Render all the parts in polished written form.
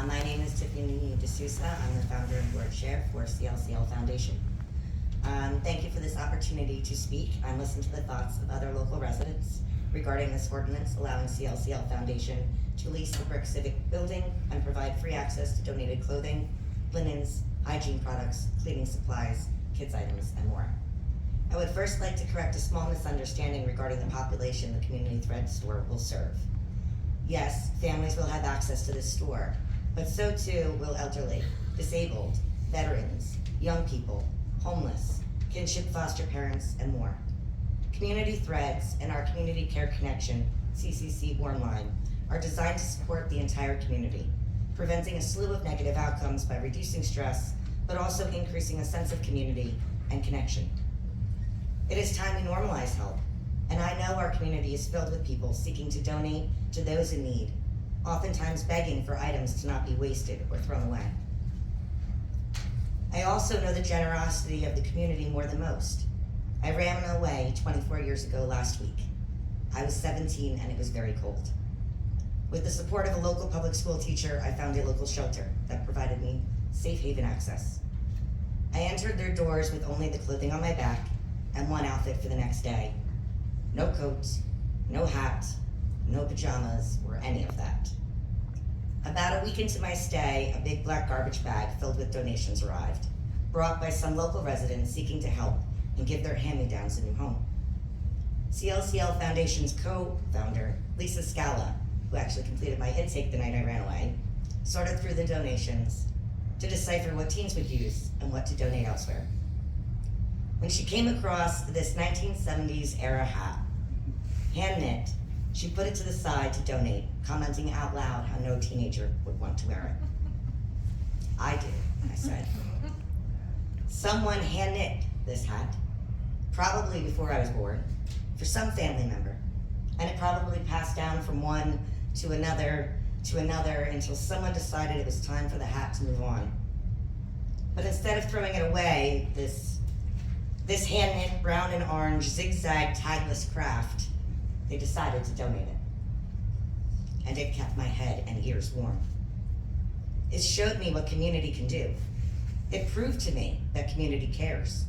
My name is Tiffany D'Souza. I'm the founder and board chair for CLCL Foundation. Thank you for this opportunity to speak and listen to the thoughts of other local residents regarding this ordinance allowing CLCL Foundation to lease the Brick Civic building and provide free access to donated clothing, linens, hygiene products, cleaning supplies, kids items, and more. I would first like to correct a small misunderstanding regarding the population the Community Thread store will serve. Yes, families will have access to this store, but so too will elderly, disabled, veterans, young people, homeless, kinship foster parents, and more. Community Threads and our Community Care Connection, CCC Warm Line, are designed to support the entire community, preventing a slew of negative outcomes by reducing stress, but also increasing a sense of community and connection. It is time we normalize help, and I know our community is filled with people seeking to donate to those in need, oftentimes begging for items to not be wasted or thrown away. I also know the generosity of the community more than most. I ran away 24 years ago last week. I was 17 and it was very cold. With the support of a local public school teacher, I found a local shelter that provided me safe haven access. I entered their doors with only the clothing on my back and one outfit for the next day. No coat, no hat, no pajamas, or any of that. About a week into my stay, a big black garbage bag filled with donations arrived, brought by some local residents seeking to help and give their hand-me-downs a new home. CLCL Foundation's co-founder, Lisa Scala, who actually completed my intake the night I ran away, sorted through the donations to decipher what teens would use and what to donate elsewhere. When she came across this 1970s era hat, hand-knit, she put it to the side to donate, commenting out loud how no teenager would want to wear it. I did, I said. Someone hand-knit this hat, probably before I was born, for some family member, and it probably passed down from one to another until someone decided it was time for the hat to move on. But instead of throwing it away, this hand-knit brown and orange zigzag tagless craft, they decided to donate it. And it kept my head and ears warm. It showed me what community can do. It proved to me that community cares.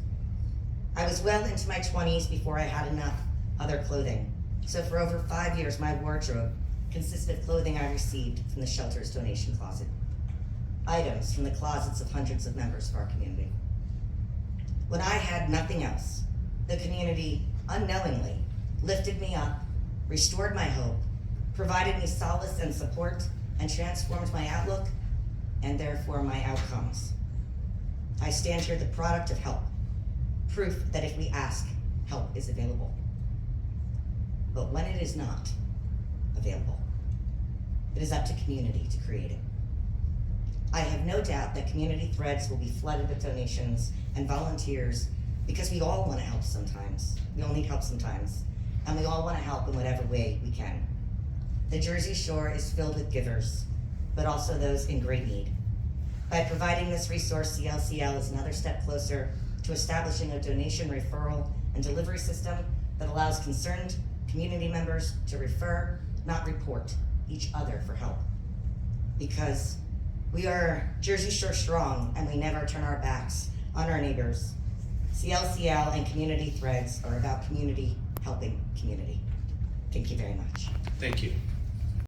I was well into my 20s before I had enough other clothing. So for over 5 years, my wardrobe consisted of clothing I received from the shelter's donation closet. Items from the closets of hundreds of members of our community. When I had nothing else, the community unknowingly lifted me up, restored my hope, provided me solace and support, and transformed my outlook, and therefore my outcomes. I stand here the product of help, proof that if we ask, help is available. But when it is not available, it is up to community to create it. I have no doubt that Community Threads will be flooded with donations and volunteers because we all want to help sometimes. We all need help sometimes. And we all want to help in whatever way we can. The Jersey Shore is filled with givers, but also those in great need. By providing this resource, CLCL is another step closer to establishing a donation referral and delivery system that allows concerned community members to refer, not report, each other for help. Because we are Jersey Shore strong and we never turn our backs on our neighbors. CLCL and Community Threads are about community helping community. Thank you very much. Thank you.